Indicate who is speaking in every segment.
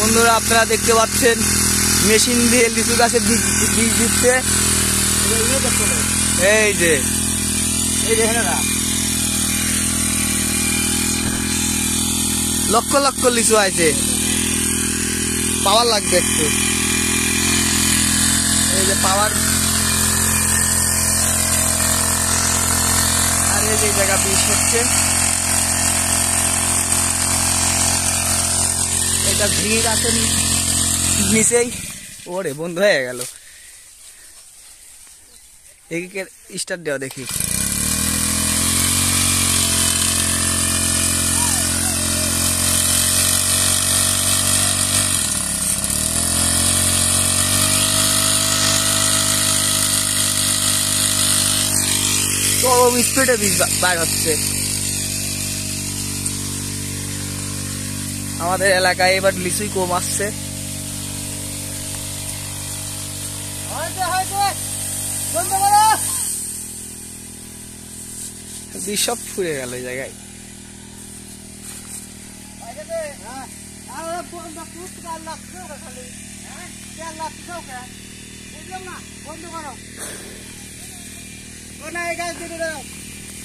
Speaker 1: বন্ধুরা আপনারা দেখতে পাচ্ছেন মেশিন দিয়ে লিচু গাছে বীজ দিচ্ছে। এই যে লক্ষ লক্ষ লিচু আছে, পাওয়ার লাগবে একটু। এই যে পাওয়ার, আর এই যে জায়গা বীজ হচ্ছে, এটা ঝিঙে গাছের নিচেই। ওরে বন্ধ হয়ে গেল, এদিকে স্টার্ট দেওয়া দেখি। চরম স্পিডে বীজ বাইর হচ্ছে। আমাদের এলাকায় এবার লিচুই কম আসছে। বীজ সব ফুরে গেল এই জায়গায়।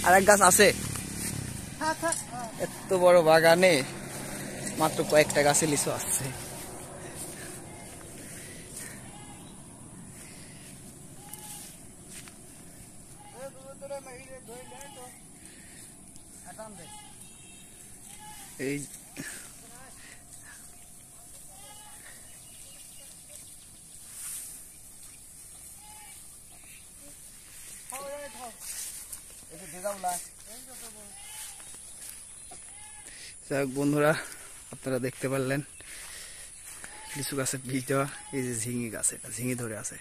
Speaker 1: আর এক গাছ আছে, এত বড় বাগানে মাত্র কয়েকটা গাছে লিচু আসছে। এই বন্ধুরা আপনারা দেখতে পারলেন লিচু গাছের বীজ দেওয়া। এই যে ঝিঙে গাছ, এটা ঝিঙে ধরে আছে।